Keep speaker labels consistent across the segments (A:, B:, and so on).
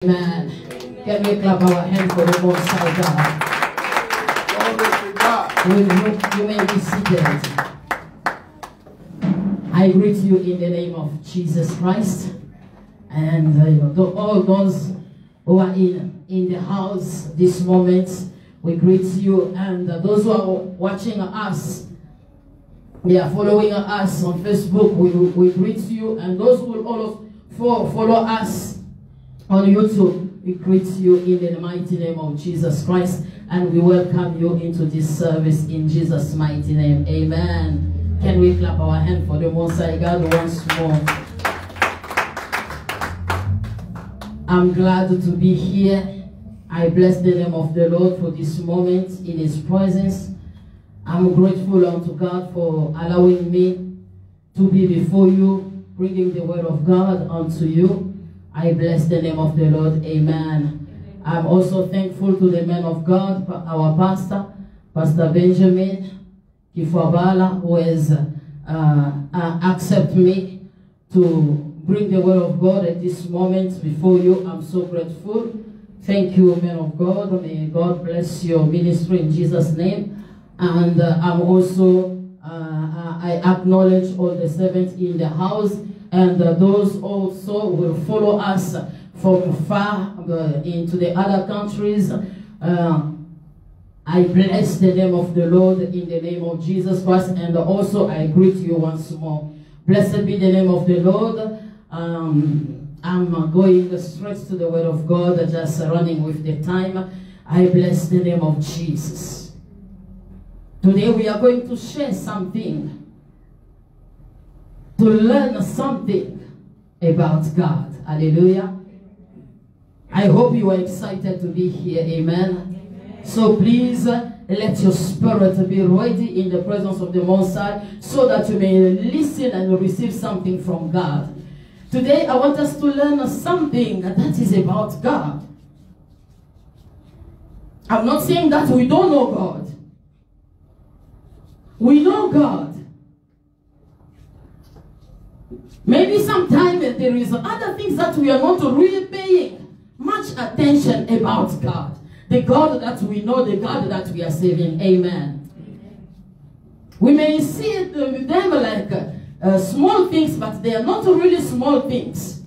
A: Amen. Can we clap our hands for the Most High God? You may be seated. I greet you in the name of Jesus Christ. And all those who are in the house this moment, we greet you. And those who are watching us, they are following us on Facebook, we greet you. And those who will all follow us on YouTube, we greet you in the mighty name of Jesus Christ, and we welcome you into this service in Jesus' mighty name. Amen. Can we clap our hand for the Most High God once more? I'm glad to be here. I bless the name of the Lord for this moment in His presence. I'm grateful unto God for allowing me to be before you, bringing the word of God unto you. I bless the name of the Lord. Amen. I'm also thankful to the man of God, our pastor, Pastor Benjamin Kifwabala, who has accepted me to bring the word of God at this moment before you. I'm so grateful. Thank you, man of God. May God bless your ministry in Jesus' name. And I'm also, I acknowledge all the servants in the house, and those also will follow us from far into the other countries. I bless the name of the Lord in the name of Jesus Christ, and also I greet you once more. Blessed be the name of the Lord. I'm going straight to the word of God, just running with the time. I bless the name of Jesus. Today we are going to share something, to learn something about God. Hallelujah. I hope you are excited to be here. Amen. So please let your spirit be ready in the presence of the Most High, so that you may listen and receive something from God. Today I want us to learn something that is about God. I'm not saying that we don't know God. We know God. Maybe sometimes there is other things that we are not really paying much attention about God. The God that we know, the God that we are serving. Amen. We may see them like small things, but they are not really small things.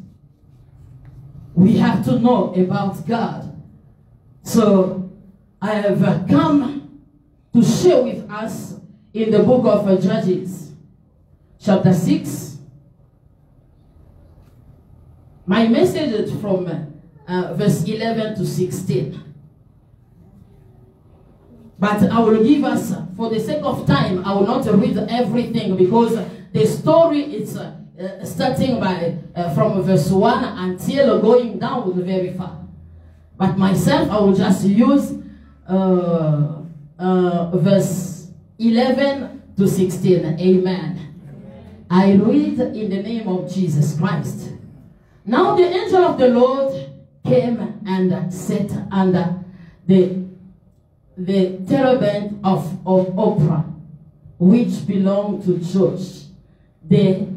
A: We have to know about God. So I have come to share with us in the book of Judges, chapter 6. My message is from verse 11 to 16. But I will give us, for the sake of time, I will not read everything, because the story is starting from verse 1 until going down very far. But myself, I will just use verse 11 to 16. Amen. I read in the name of Jesus Christ. Now the angel of the Lord came and sat under the terebinth of Oprah, which belonged to Joash the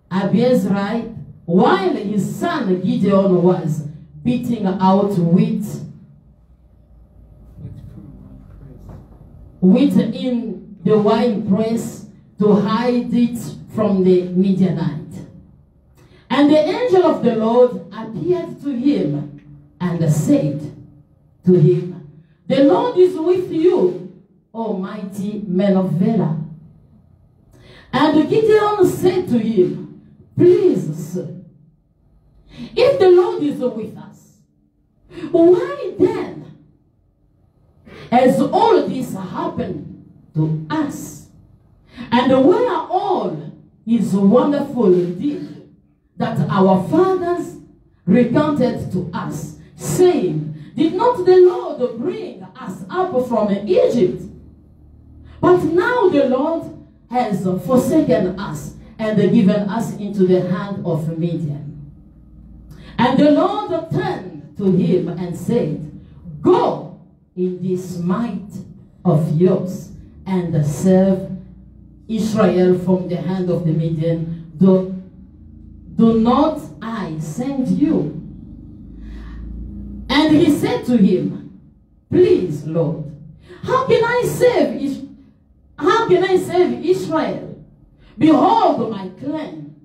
A: Abiezrite, while his son Gideon was beating out wheat in the winepress to hide it from the Midianite. And the angel of the Lord appeared to him and said to him, "The Lord is with you, O mighty man of valor." And Gideon said to him, "Please, sir, if the Lord is with us, why then has all this happened to us? And where are all his wonderful deeds that our fathers recounted to us, saying, did not the Lord bring us up from Egypt? But now the Lord has forsaken us and given us into the hand of Midian." And the Lord turned to him and said, "Go in this might of yours and serve Israel from the hand of the Midian. Do not I send you?" And he said to him, please, Lord, how can I save Israel? Behold, my clan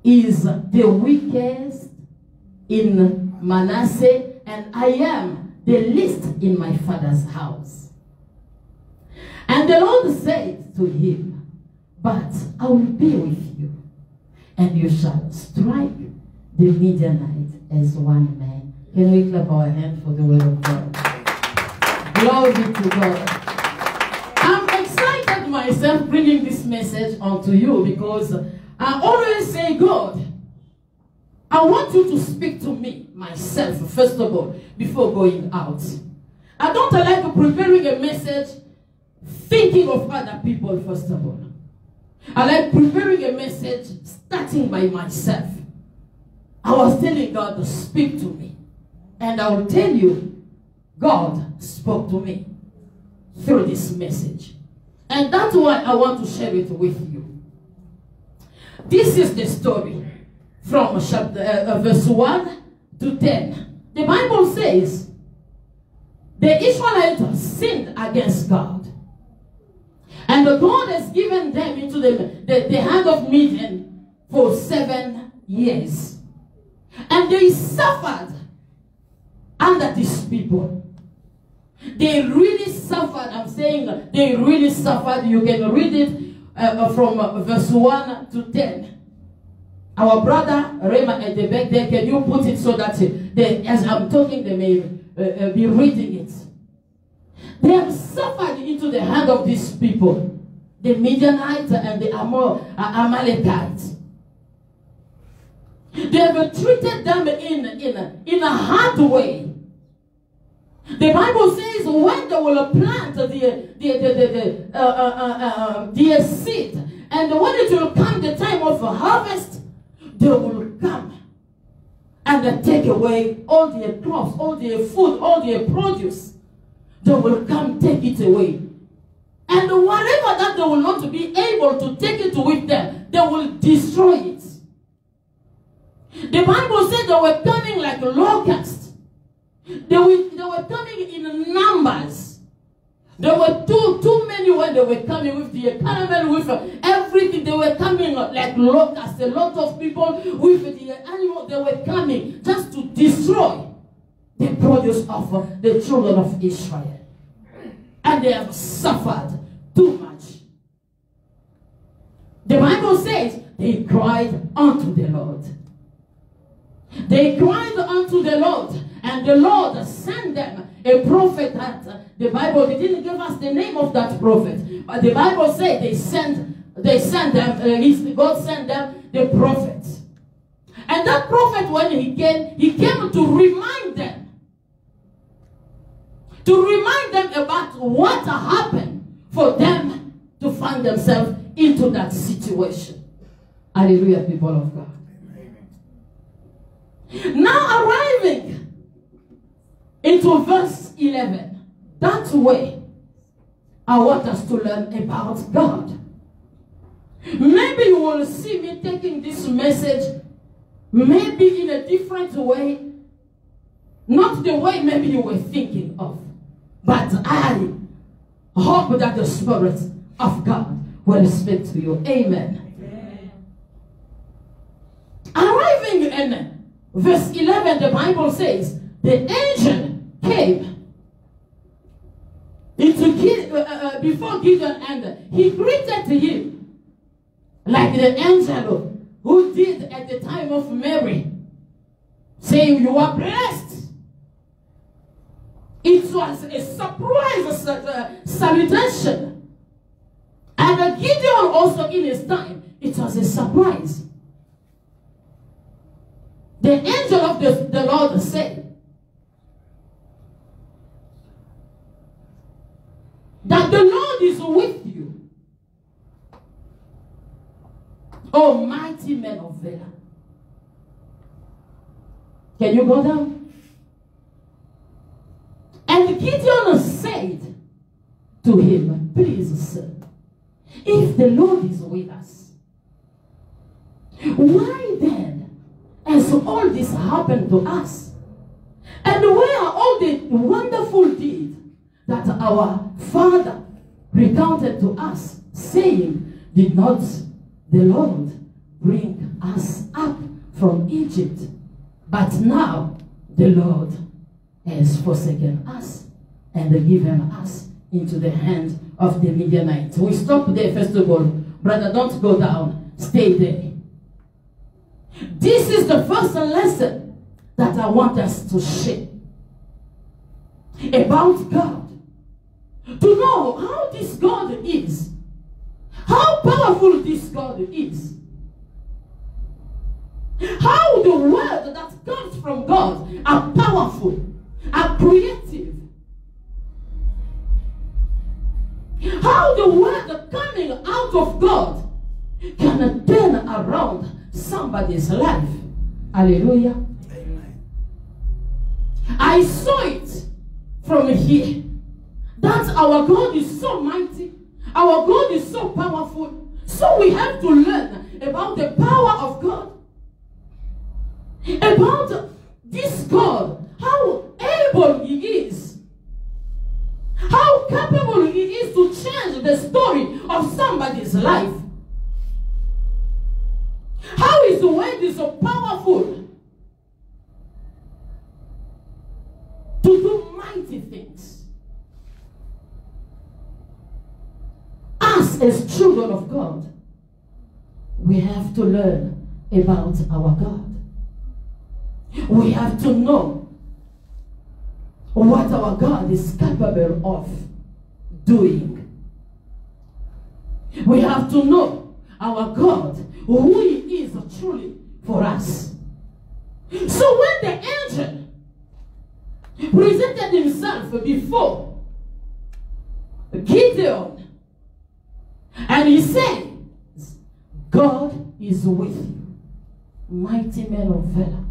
A: is the weakest in Manasseh, and I am the least in my father's house. And the Lord said to him, but I will be with you, and you shall strike the Midianite as one man. Can we clap our hands for the word of God? Glory to God. I'm excited myself bringing this message onto you because I always say, God, I want you to speak to me, myself, first of all, before going out. I don't like preparing a message thinking of other people, first of all. I like preparing a message starting by myself. I was telling God to speak to me. And I will tell you, God spoke to me through this message. And that's why I want to share it with you. This is the story from verse 1 to 10. The Bible says, the Israelites sinned against God. And God has given them into the hand of Midian for 7 years. And they suffered under these people. They really suffered. I'm saying they really suffered. You can read it from verse 1 to 10. Our brother Rema at the back there, can you put it so that as I'm talking, they may be reading it. They have suffered into the hand of these people, the Midianites and the Amalekites. They have treated them in a hard way. The Bible says when they will plant their seed, and when it will come the time of harvest, they will come and take away all their crops, all their food, all their produce. They will come take it away. And whatever that they will not be able to take it with them, they will destroy it. The Bible said they were coming like locusts. They were coming in numbers. There were too many when they were coming with the caramel, with everything. They were coming like locusts. A lot of people with the animal, they were coming just to destroy the produce of the children of Israel. And they have suffered too much. The Bible says they cried unto the Lord. They cried unto the Lord, and the Lord sent them a prophet that the Bible, they didn't give us the name of that prophet, but the Bible said God sent them the prophet. And that prophet, when he came to remind them about what happened for them to find themselves into that situation. Hallelujah, people of God. Now arriving into verse 11, that way I want us to learn about God. Maybe you will see me taking this message maybe in a different way, not the way maybe you were thinking of, but I hope that the Spirit of God will speak to you. Amen. Arriving in verse 11, the Bible says, the angel came before Gideon, and he greeted him like the angel who did at the time of Mary, saying, you are blessed. It was a surprise salutation. And Gideon also in his time, it was a surprise. The angel of the Lord said that the Lord is with you, O mighty men of valor. Can you go down? And Gideon said to him, please, sir, if the Lord is with us, why then has all this happened to us? And where wonderful deed that our Father recounted to us, saying, did not the Lord bring us up from Egypt? But now the Lord has forsaken us and given us into the hand of the Midianites. We stop there first of all. Brother, don't go down. Stay there. This is the first lesson that I want us to share about God. To know how this God is. How powerful this God is. How the word that comes from God are powerful, are creative. How the word coming out of God can turn around somebody's life. Hallelujah. Amen. I saw it from here. That our God is so mighty. Our God is so powerful. So we have to learn about the power of God. About this God. How able he is. How capable he is to change the story of somebody's life. How his word is so powerful to do mighty things. Us as children of God, we have to learn about our God. We have to know what our God is capable of doing. We have to know our God, who he is truly for us. So when the angel presented himself before Gideon, and he said, God is with you, mighty man of valor.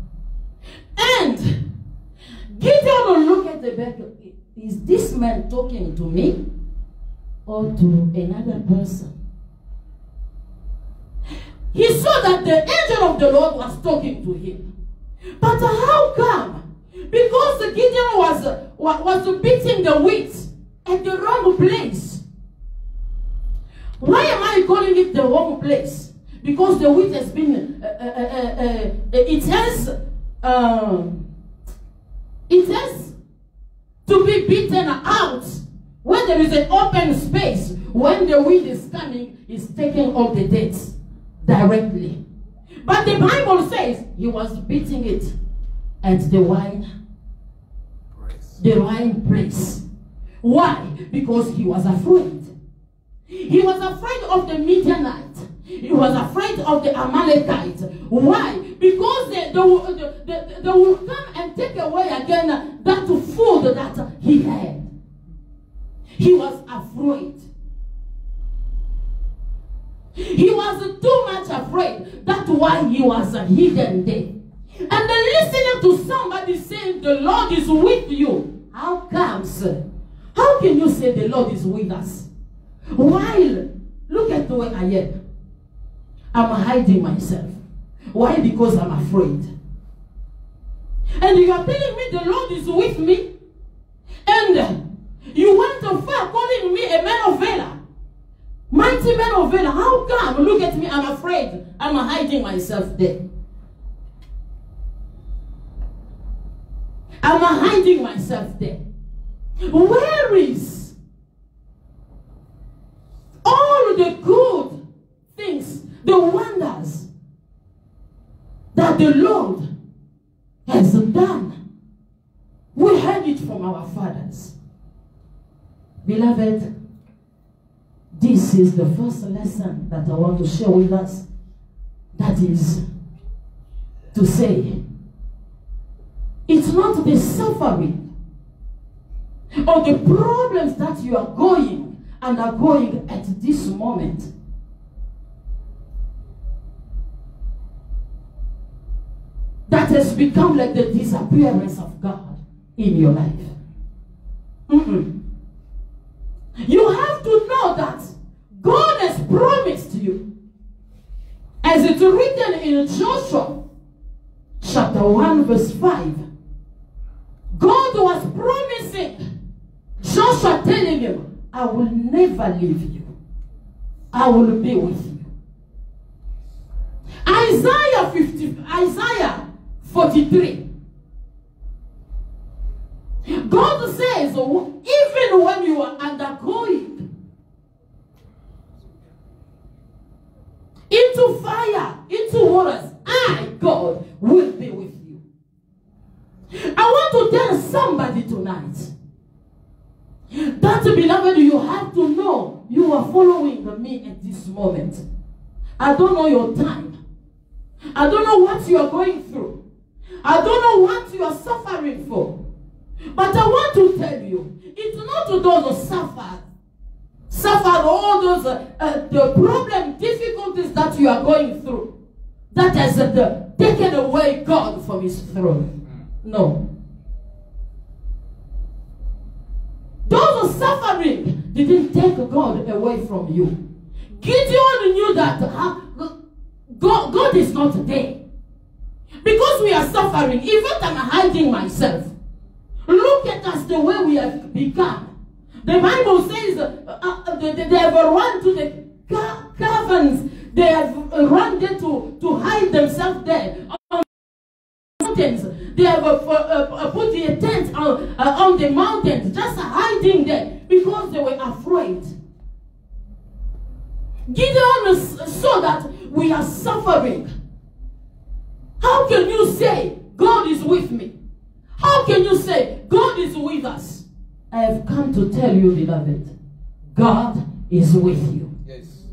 A: And Gideon looked at the back. Is this man talking to me or to another person? He saw that the angel of the Lord was talking to him. But how come? Because Gideon was beating the wheat at the wrong place. Why am I calling it the wrong place? Because the wheat has been, it has to be beaten out. When there is an open space, when the wind is coming, it's taking all the dates directly. But the Bible says he was beating it at the wine place. Why? Because he was afraid. He was afraid of the Midianite. He was afraid of the Amalekite. Why? Because they will come and take away again that food that he had. He was afraid. He was too much afraid. That's why he was hidden there. And then listening to somebody saying the Lord is with you. How comes? How can you say the Lord is with us? While, look at the way I am. I'm hiding myself. Why? Because I'm afraid. And you are telling me the Lord is with me? And you went so far calling me a man of valor. Mighty man of valor. How come? Look at me, I'm afraid. I'm hiding myself there. I'm hiding myself there. Where is all the good things, the wonders that the Lord has done? We heard it from our fathers. Beloved, this is the first lesson that I want to share with us. That is to say, it's not the suffering or the problems that you are going and are going at this moment that has become like the disappearance of God in your life. You have to know that God has promised you, as it's written in Joshua chapter 1 verse 5, God was promising Joshua, telling him, I will never leave you. I will be with you. Isaiah 43. God says, even when you are undergoing into fire, into waters, I, God, will be with you. I want to tell somebody tonight that, beloved, you have to know you are following me at this moment. I don't know your time. I don't know what you are going through. I don't know what you are suffering for. But I want to tell you, it's not to those who suffer all those the problem, difficulties that you are going through, that has taken away God from his throne. No. Those who suffering didn't take God away from you. Gideon knew that God is not there. Because we are suffering, even I'm hiding myself. Look at us the way we have become. The Bible says they have run to the caverns. They have run there to hide themselves there. On the mountains. They have put their tent on the mountains, just hiding there because they were afraid. Gideon saw that we are suffering. How can you say God is with me? How can you say God is with us? I have come to tell you, beloved, God is with you. Yes.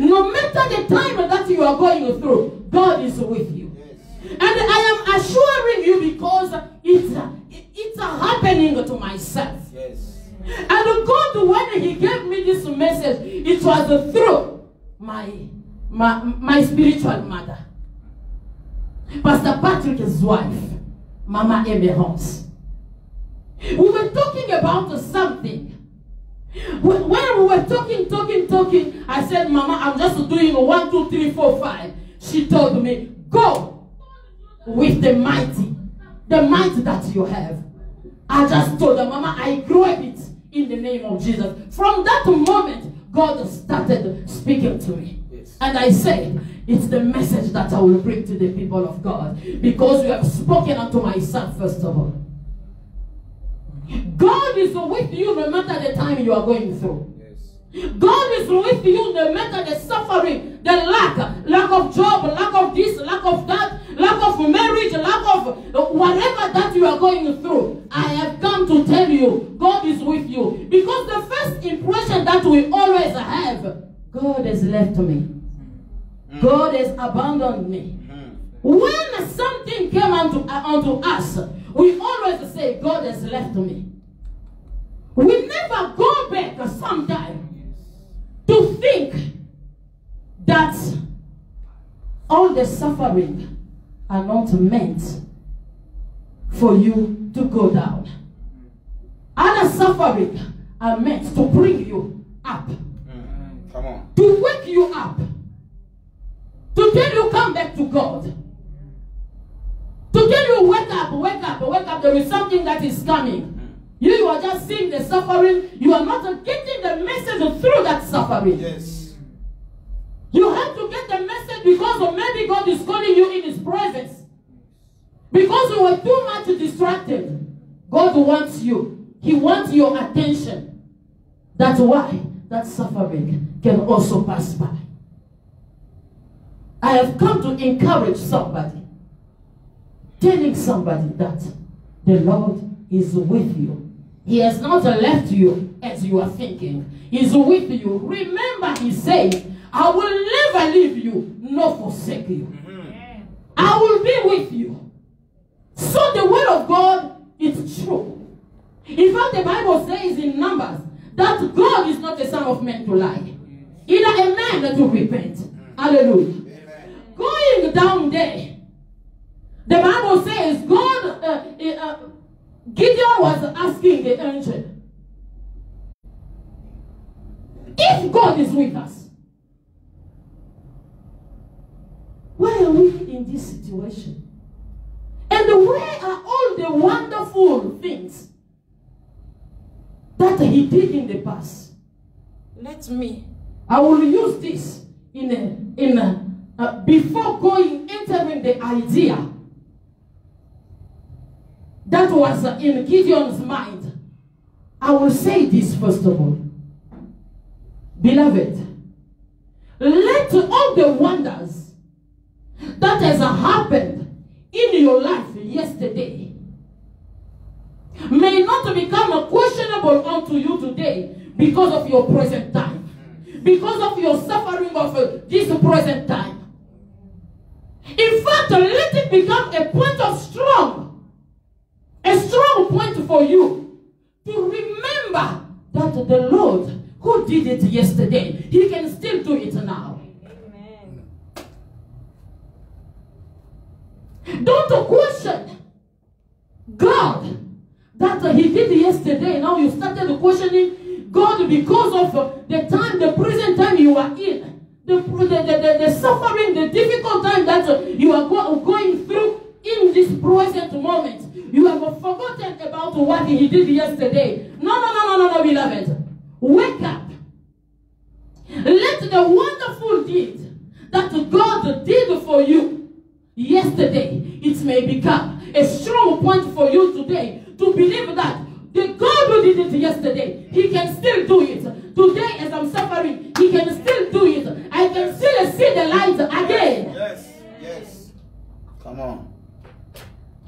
A: No matter the time that you are going through, God is with you. Yes. And I am assuring you because it's happening to myself. Yes. And God, when he gave me this message, it was through my spiritual mother, Pastor Patrick's wife, Mama Emerance. We were talking about something. When we were talking, I said, Mama, I'm just doing 1, 2, 3, 4, 5. She told me, go with the might that you have. I just told her, Mama, I grab it in the name of Jesus. From that moment, God started speaking to me. Yes. And I said, it's the message that I will bring to the people of God. Because you have spoken unto myself, first of all. God is with you no matter the time you are going through. Yes. God is with you no matter the suffering, the lack of job, lack of this, lack of that, lack of marriage, lack of whatever that you are going through. I have come to tell you, God is with you. Because the first impression that we always have, God has left me. God has abandoned me. When something came unto us, we always say, God has left me. We never go back sometime to think that all the suffering are not meant for you to go down. Other suffering are meant to bring you up. Come on. To wake you up. To tell you come back to God. To tell you wake up, wake up, wake up. There is something that is coming. You are just seeing the suffering. You are not getting the message through that suffering. Yes. You have to get the message because maybe God is calling you in his presence. Because you were too much distracted. God wants you. He wants your attention. That's why that suffering can also pass by. I have come to encourage somebody. Telling somebody that the Lord is with you. He has not left you as you are thinking. He's with you. Remember, he said, I will never leave you nor forsake you. I will be with you. So the word of God is true. In fact, the Bible says in Numbers that God is not a son of man to lie. Either a man to repent. Hallelujah. Going down there, the Bible says Gideon was asking the angel, if God is with us, why are we in this situation? And where are all the wonderful he did in the past. I will use this before entering the idea that was in Gideon's mind. I will say this first of all. Beloved, let all the wonders that has happened in your life yesterday may not become questionable unto you today because of your present time, because of your suffering of this present time. In fact, let it become a point of a strong point for you to remember that the Lord who did it yesterday, he can still do it now. Amen. Don't question God that he did yesterday. Now you started questioning God because of the present time you are in. The suffering, the difficult time that you are going through in this present moment. You have forgotten about what he did yesterday. No, beloved. Wake up. Let the wonderful deed that God did for you yesterday, it may become a strong point for you today to believe that the God who did it yesterday, he can still do it. Today as I'm suffering, he can still do it. I can still see the light again.
B: Yes. Come on.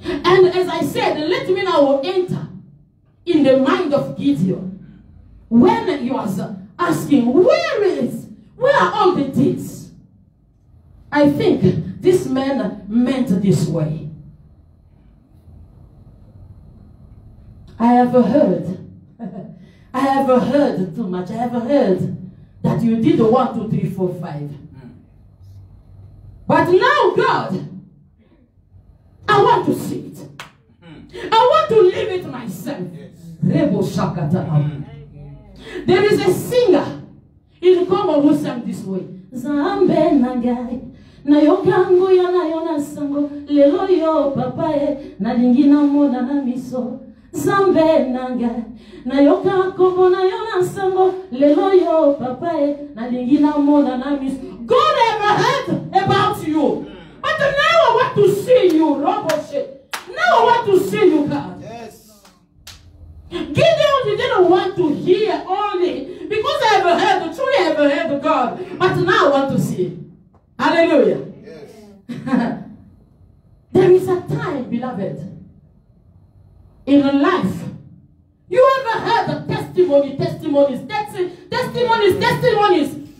A: And as I said, let me now enter in the mind of Gideon. When he was asking, where are all the deeds? I think this man meant this way. I have heard too much. I have heard that you did 1, 2, 3, 4, 5. But now, God, I want to see it. I want to live it myself. There is a singer in Congo who sang this way. Zambe nangai na yokango ya na yona sango lelo yo papaye na lingina mona na miso. Zambe nangai na yokango na yona sango lelo yo papaye na lingina mona na miso. God ever heard about you, but now I want to see you, Roboshe. Now I want to see you, God.
B: Yes.
A: Gideon didn't want to hear only because I have heard God, but now I want to see. Hallelujah.
B: Yes.
A: There is a time, beloved, in life. You ever heard the testimonies?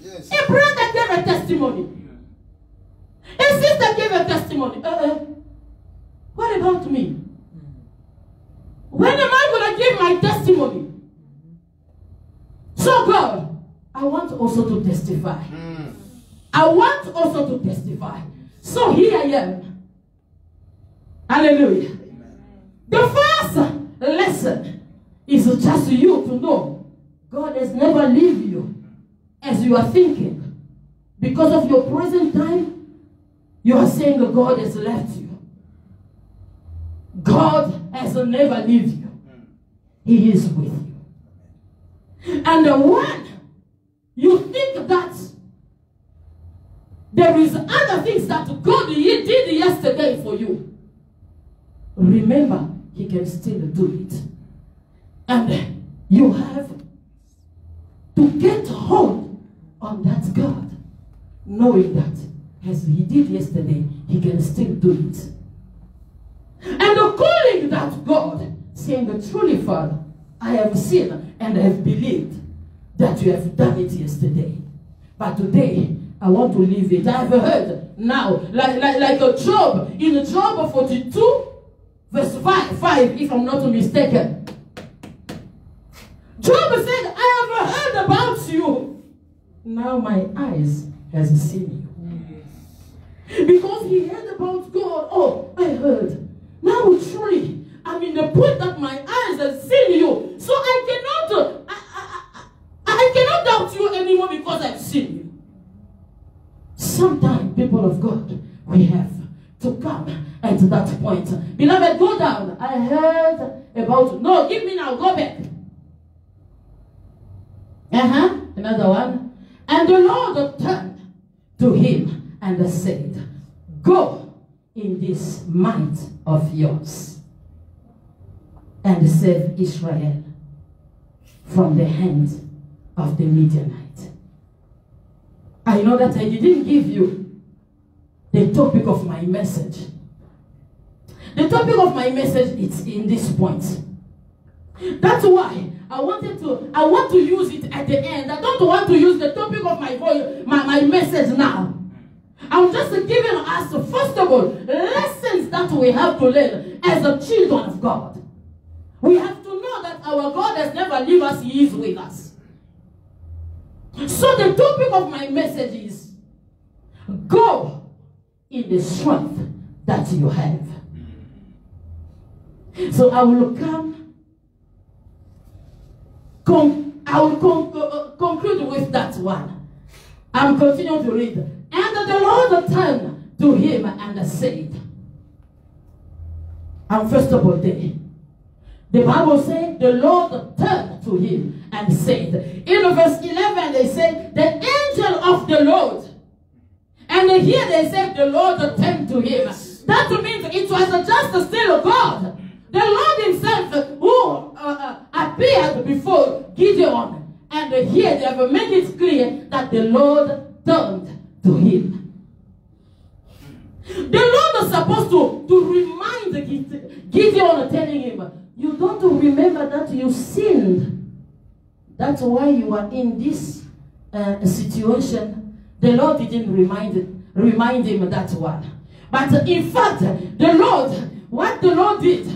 A: Yes. A brother gave a testimony. A sister gave a testimony. What about me? When am I going to give my testimony? So God, I want also to testify. I want also to testify. So here I am. Hallelujah. The first lesson is just you to know God has never leave you as you are thinking. Because of your present time, you are saying God has left you. God has never leave you. He is with you. And when you think that there is other things that God did yesterday for you, remember, he can still do it. And you have to get hold on that God, knowing that as he did yesterday, he can still do it. And calling that God, saying, truly, Father, I have seen and have believed that you have done it yesterday. But today, I want to leave it. I have heard now, like a Job, in Job 42, verse 5, if I'm not mistaken. Job said, I have heard about you. Now my eyes has seen you. Because he heard about God. Oh, I heard. Now truly, I'm in the point that my eyes have seen you. So I cannot doubt you anymore because I've seen you. Sometimes, people of God, we have to come at that point. Beloved, go down. I heard about, no, give me now, go back. Another one. And the Lord turned to him and said, go in this might of yours and save Israel from the hand of the Midianite. I know that I didn't give you the topic of my message. The topic of my message is in this point. That's why I want to use it at the end. I don't want to use the topic of my message now. I'm just giving us, first of all, lessons that we have to learn as the children of God. We have to know that our God has never left us, He is with us. So the topic of my message is, go in the strength that you have. So I will conclude with that one. I'm continuing to read. And the Lord turned to him and said, and first of all, the Bible says the Lord turned to him and said, in verse 11 they say, the angel of the Lord. And here they say the Lord turned to him. That means it was just still God. The Lord himself who appeared before Gideon. And here they have made it clear that the Lord turned to him. The Lord is supposed to remind Gideon, telling him, you don't remember that you sinned. That's why you are in this situation. The Lord didn't remind him that one. But in fact, what the Lord did,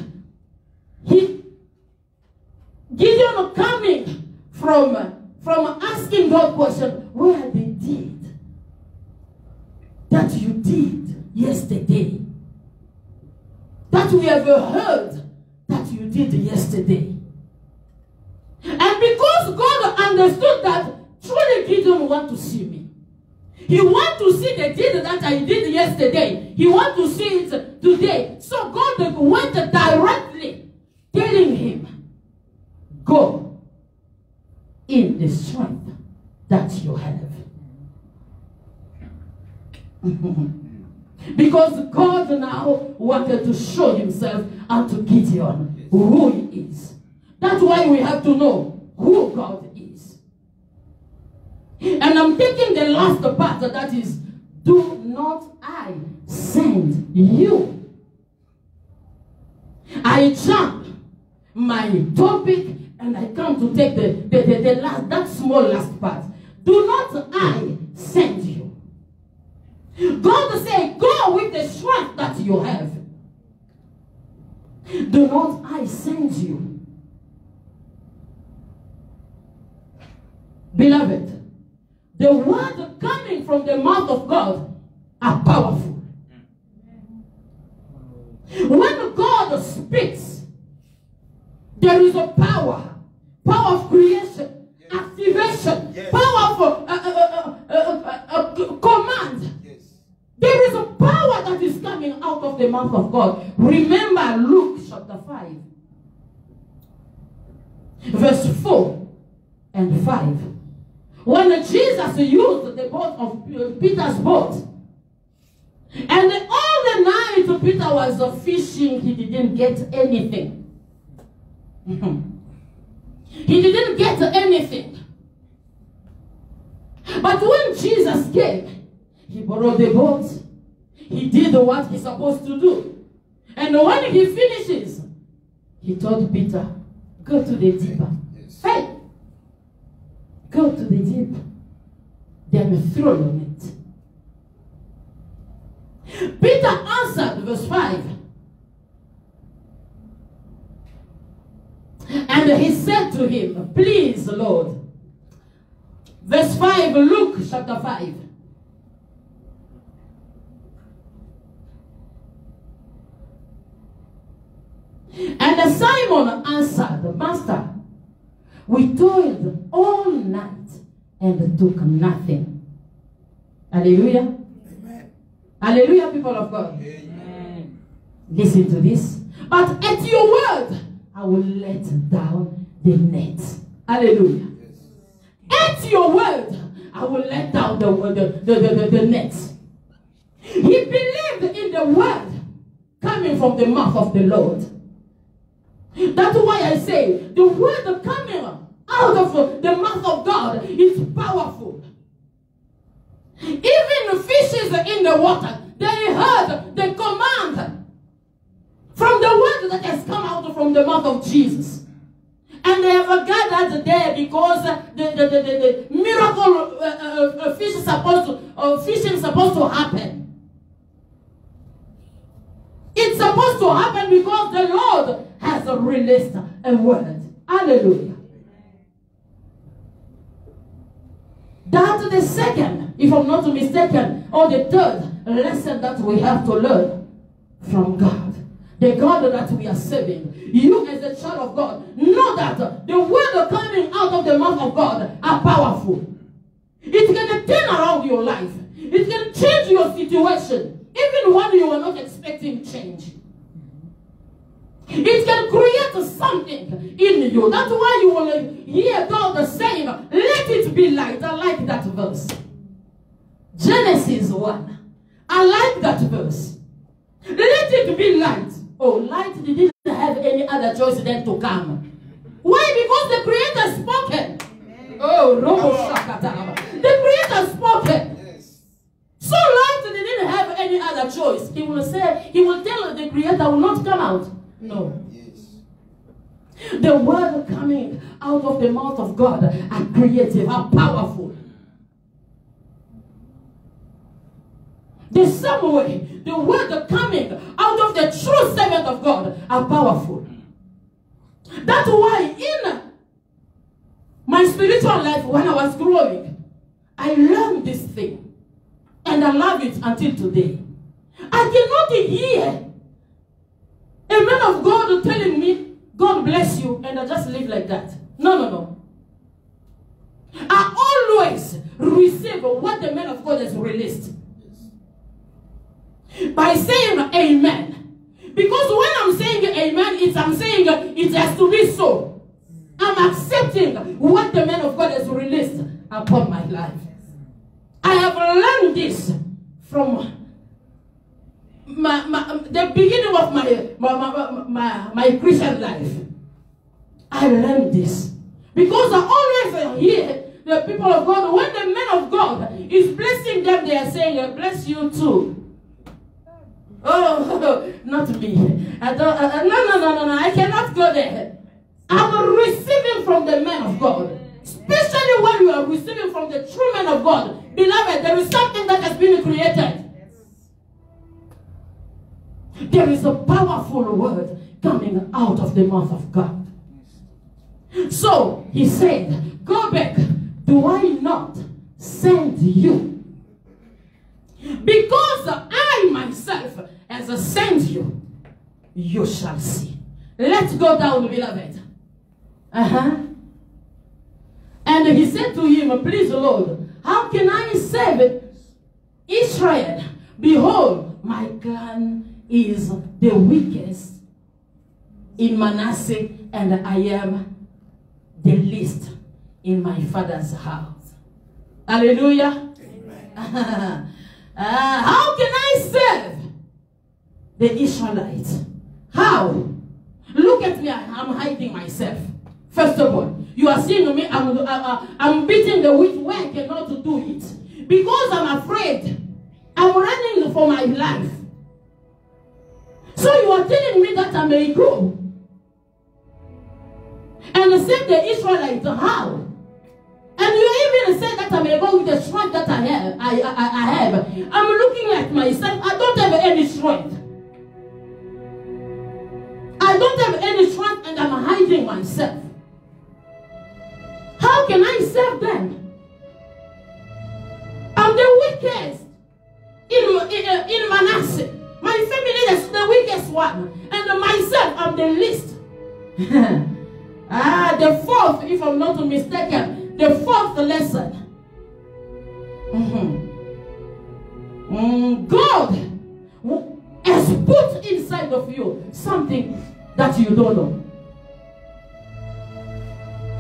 A: Gideon coming from asking God question, where are the deed that you did yesterday? That we have heard that you did yesterday. And because God understood that truly Gideon want to see me. He want to see the deed that I did yesterday. He want to see it today. So God went directly telling him, go in the strength that you have. Because God now wanted to show himself unto Gideon who he is. That's why we have to know who God is. And I'm taking the last part, that is, do not I send you? I jump my topic and I come to take the last, that small last part. Do not I send you? God said, go with the strength that you have. Do not I send you? Beloved, the word coming from the mouth of God are powerful. When God speaks, there is a power of creation, activation, power of command. There is a power that is coming out of the mouth of God. Remember Luke chapter 5, verse 4 and 5. When Jesus used the boat of Peter's boat, and all the night Peter was fishing, he didn't get anything. He didn't get anything. But when Jesus came, he borrowed the boat. He did what he's supposed to do. And when he finishes, he told Peter, go to the deep. Hey! Go to the deep. Then throw on it. Peter answered, verse 5. And he said to him, please, Lord. Verse 5, Luke chapter 5. And Simon answered, Master, we toiled all night and took nothing. Hallelujah. Amen. Hallelujah, people of God. Amen. Listen to this. But at your word, I will let down the net. Hallelujah. Yes. At your word, I will let down the nets. He believed in the word coming from the mouth of the Lord. That's why I say the word coming out of the mouth of God is powerful. Even fishes in the water, they heard the command from the word that has come out from the mouth of Jesus. And they have gathered there because the miracle fishing is supposed to happen. It's supposed to happen because the Lord has released a word. Hallelujah. That's the second, if I'm not mistaken, or the third lesson that we have to learn from God. The God that we are serving. You as a child of God, know that the word coming out of the mouth of God are powerful. It can turn around your life. It can change your situation, even when you are not expecting change. It can create something in you. That's why you will hear God saying, let it be light. I like that verse. Genesis 1. I like that verse. Let it be light. Oh, light didn't have any other choice than to come. Why? Because the Creator spoken. Oh, Robo Shakata. The Creator spoken. So light didn't have any other choice. He will say, he will tell the Creator will not come out. No. Yes. The word coming out of the mouth of God are creative, are powerful. The same way, the word coming out of the true servant of God are powerful. That's why in my spiritual life, when I was growing, I learned this thing. And I love it until today. I cannot hear a man of God telling me, God bless you, and I just live like that. No, no, no. I always receive what the man of God has released. By saying amen. Because when I'm saying amen, I'm saying it has to be so. I'm accepting what the man of God has released upon my life. I have learned this from the beginning of my Christian life. I learned this. Because I always hear the people of God, when the man of God is blessing them, they are saying, bless you too. Oh, not me. No, I cannot go there. I'm receiving from the man of God. Especially when you are receiving from the true man of God. Beloved, there is something that has been created. There is a powerful word coming out of the mouth of God. So, he said, go back. Do I not send you? Because I myself, as I send you, you shall see. Let's go down, beloved. And he said to him, please, Lord, how can I save Israel? Behold, my clan is the weakest in Manasseh, and I am the least in my father's house. Hallelujah. Amen. How can I serve the Israelites? How? Look at me, I'm hiding myself. First of all, you are seeing me, I'm beating the wheat where I cannot do it. Because I'm afraid. I'm running for my life. So you are telling me that I may go and save the Israelites. How? And you even said that I may go with the strength that I have. I'm looking at myself. I don't have any strength. I don't have any strength, and I'm hiding myself. How can I serve them? I'm the weakest in Manasseh. My family is the weakest one. And myself, I'm the least. The fourth, if I'm not mistaken, the fourth lesson. God has put inside of you something that you don't know.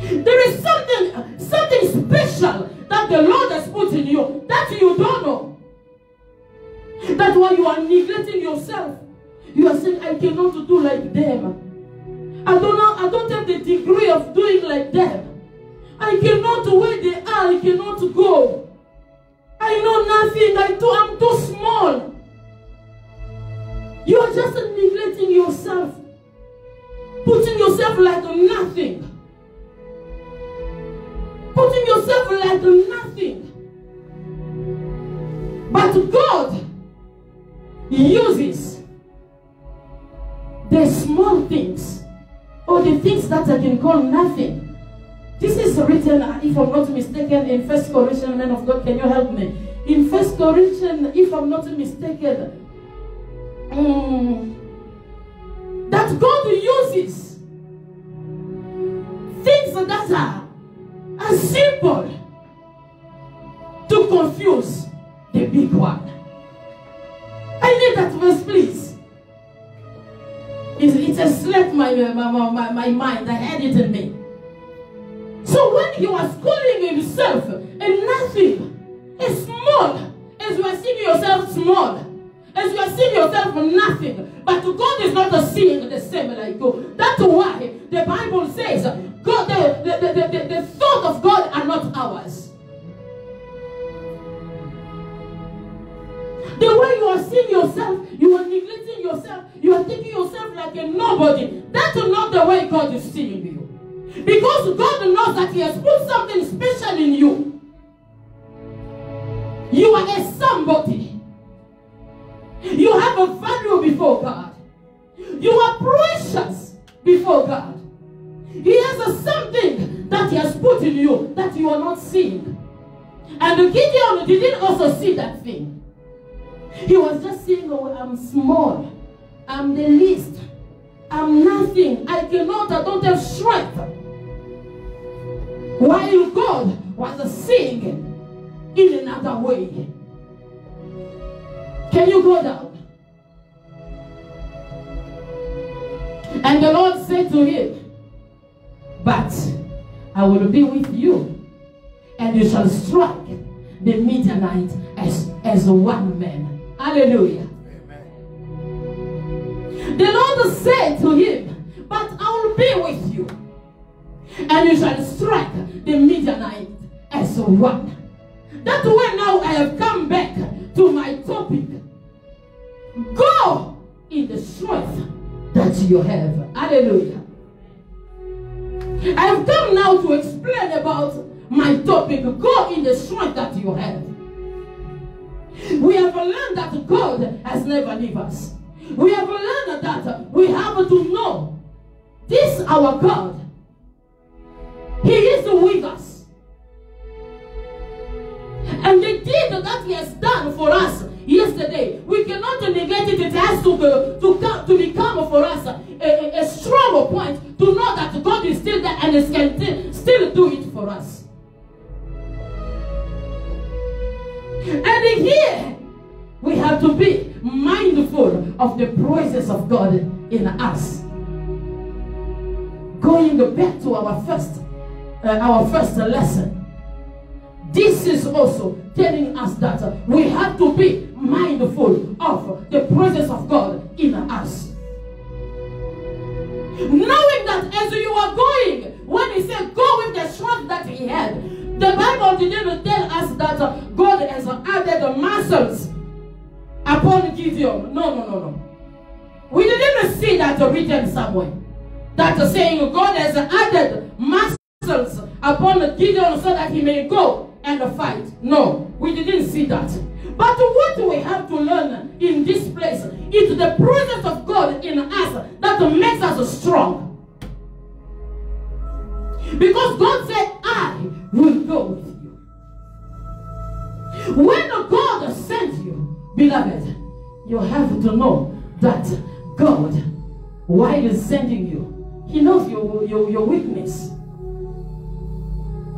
A: There is something special special that the Lord has put in you that you don't know. That's why you are neglecting yourself. You are saying, I cannot do like them. I don't have the degree of doing like them. I cannot where they are, I cannot go. I know nothing, I'm too small. You are just neglecting yourself. Putting yourself like nothing. Putting yourself like nothing. But God uses the small things or the things that I can call nothing. This is written, if I'm not mistaken, in 1 Corinthians, man of God, can you help me? In 1 Corinthians, if I'm not mistaken, that God uses things that are simple to confuse the big one. I need that verse, please. It has left my mind. I had it in me. So when you are schooling himself and nothing is small, as you are seeing yourself small, as you are seeing yourself nothing, but God is not seeing the same like you. That's why the Bible says God, the thought of God are not ours. The way you are seeing yourself, you are neglecting yourself, you are taking yourself like a nobody. That's not the way God is seeing you. Because God knows that He has put something special in you. You are a somebody. You have a value before God. You are precious before God. He has something that He has put in you that you are not seeing. And Gideon didn't also see that thing. He was just saying, oh, I'm small. I'm the least. I'm nothing. I don't have strength. While God was seeing in another way. Can you go down? And the Lord said to him, but I will be with you, and you shall strike the Midianite as one man. Hallelujah. Amen. The Lord said to him, but I will be with you, and you shall strike the Midianite as one. That's why now I have come back to my topic. Go in the strength that you have. Hallelujah. I have come now to explain about my topic. Go in the strength that you have. We have learned that God has never left us. We have learned that we have to know this our God. He is with us. And the deed that He has done for us yesterday, we cannot negate it. It has to become for us a strong point to know that God is still there and can still do it for us. And here we have to be mindful of the presence of God in us. Going back to our first lesson, this is also telling us that we have to be mindful of the presence of God in us. Knowing that as you are going, when He said go with the strength that He had, the Bible didn't tell us that God has added muscles upon Gideon. No. We didn't see that written somewhere. That saying God has added muscles upon Gideon so that he may go and fight. No, we didn't see that. But what we have to learn in this place is the presence of God in us that makes us strong. Because God said, I will go with you. When God sends you, beloved, you have to know that God, while He's sending you, He knows your weakness.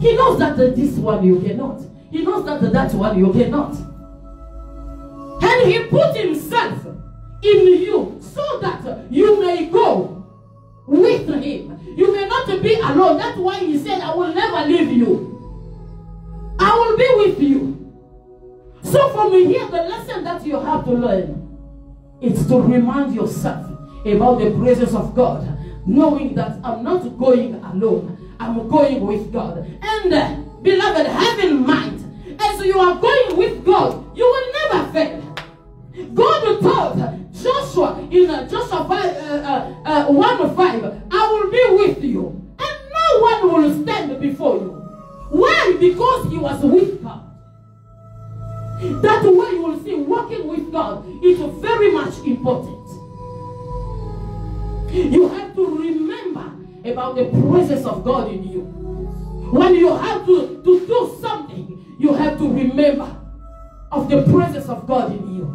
A: He knows that this one you cannot. He knows that one you cannot. And He put Himself in you so that you may go with Him. You may not be alone. That's why He said, I will never leave you. I will be with you. So from here, the lesson that you have to learn is to remind yourself about the presence of God, knowing that I'm not going alone. I'm going with God. And beloved, have in mind, as you are going with God, you will never fail. God told Joshua in Joshua 1:5, I will be with you, and no one will stand before you. Why? Because he was with God. That way you will see walking with God is very much important. You have to remember about the presence of God in you. When you have to do something, you have to remember of the presence of God in you,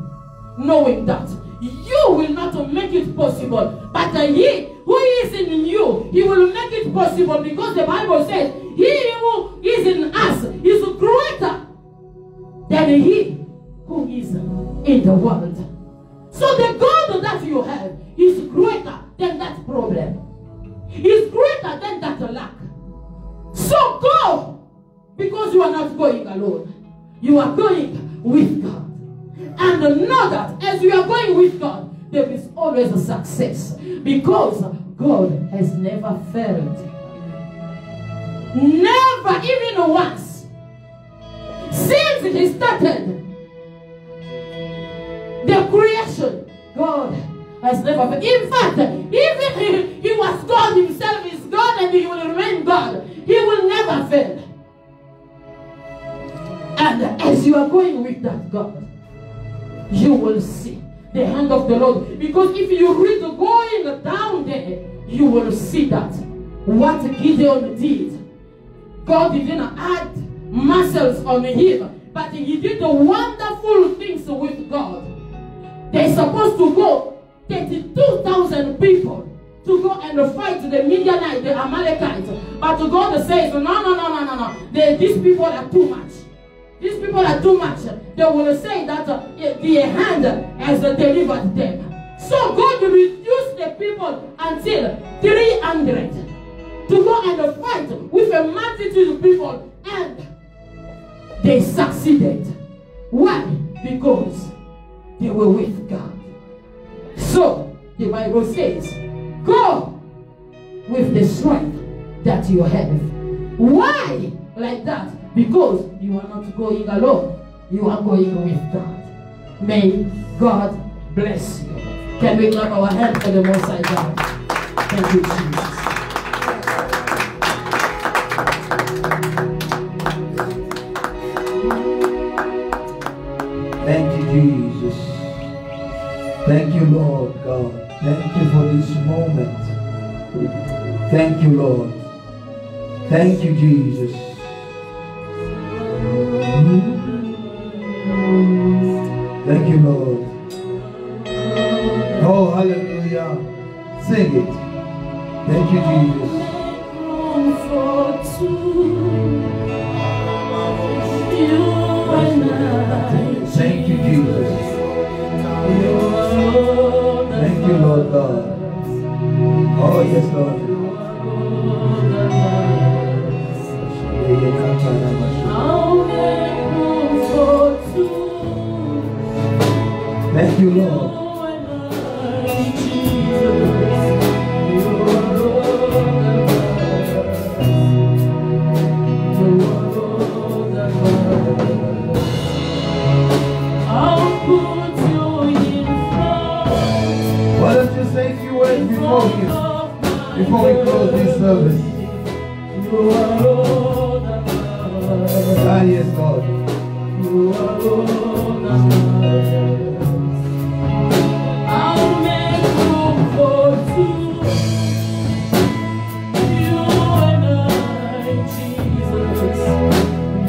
A: knowing that you will not make it possible, but He who is in you, He will make it possible, because the Bible says He who is in us is greater than He who is in the world. So the God that you have is greater than that problem. Is greater than that lack. So go, because you are not going alone. You are going with God. And know that as you are going with God, there is always a success, because God has never failed. Never, even once. Since He started the creation, God has never failed. In fact, even He was God Himself, is God, and He will remain God. He will never fail. And as you are going with that God, you will see the hand of the Lord. Because if you read going down there, you will see that what Gideon did, God didn't add muscles on him, but he did wonderful things with God. They're supposed to go 32,000 people to go and fight the Midianites, the Amalekites. But God says, no. These people are too much. These people are too much. They will say that the hand has delivered them. So God reduced the people until 300 to go and fight with a multitude of people, and they succeeded. Why? Because they were with God. So the Bible says, go with the strength that you have. Why like that? Because you are not going alone. You are going with God. May God bless you. Can we clap our hands for the Most High God? Thank you, Jesus.
C: Thank you, Jesus. Thank you, Lord God. Thank you for this moment. Thank you, Lord. Thank you, Jesus. Thank you, Lord. Oh, hallelujah. Sing it. Thank you, Jesus. Thank you, Jesus. Thank you, Lord God. Oh, yes, Lord. Thank you, Lord. Why don't you say a few words before we close this service? Ah, yes, Lord.
A: I'll make room for two. You and I, Jesus.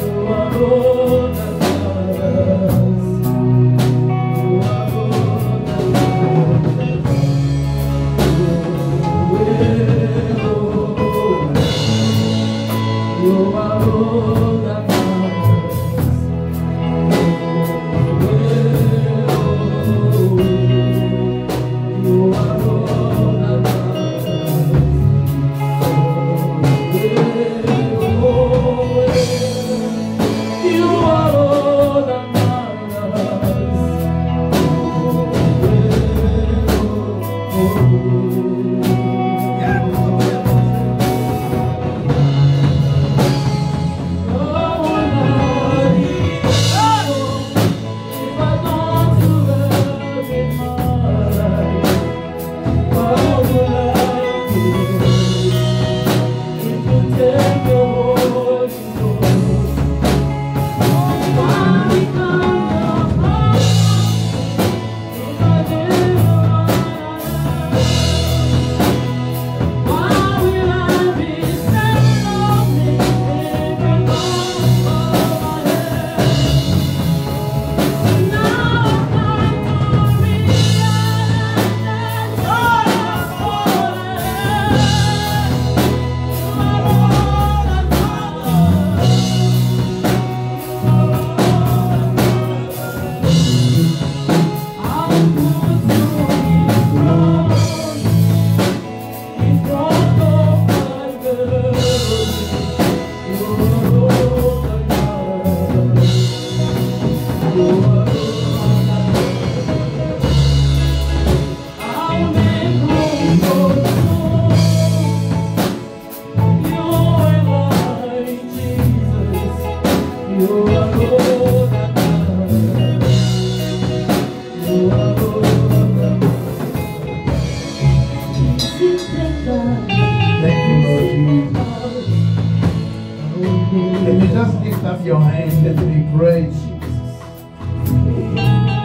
A: You are all that matters. You are all that matters. You are all that matters.
C: up your hand. Let me pray.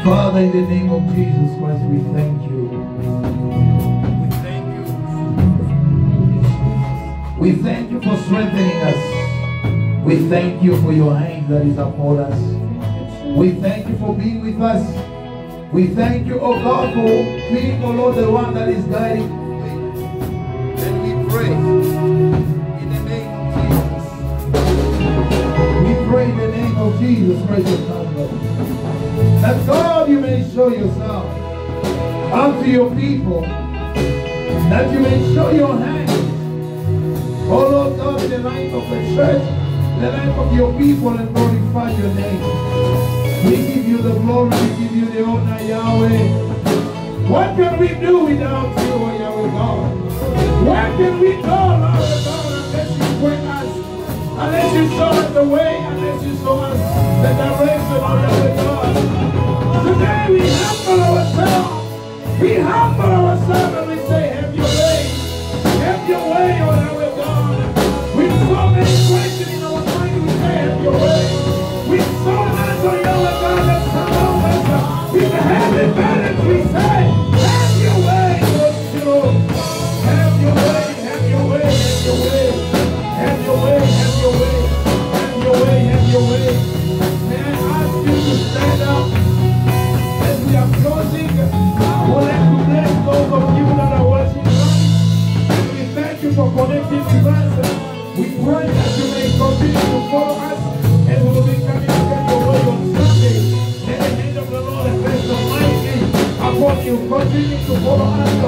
C: Father, in the name of Jesus Christ, we thank you. We thank you. We thank you for strengthening us. We thank you for your hand that is upon us. We thank you for being with us. We thank you, oh God, for being, oh Lord, the one that is guiding. And we pray in the name of Jesus. We pray in the name of Jesus, precious Lord, that God, you may show yourself unto your people, that you may show your hand, oh Lord God, in the life of the church, the life of your people, and glorify your name. We give you the glory, we give you the honor, Yahweh. What can we do without you, oh Yahweh God? Where can we go, Lord God, unless you bring us, unless you show us the way, unless you show us the direction, oh Yahweh God? Today we humble ourselves. We humble ourselves and we say, have your way. Have your way, oh Yahweh God. With so many questions in our mind, we say, have your way. With so much, oh Yahweh God, that surround us with the heavy balance, we say, have your way, Lord Shiloh. Have your way, have your way, have your way. Have your way, have your way. Have your way, have your way. May I ask you to stand up as we are closing. I would like to bless those of you that are watching us. And we thank you for connecting with us. We pray that you may continue to follow us and we will be coming to get your way on Sunday. May the hand of the Lord rest almighty upon you. Continue to follow us.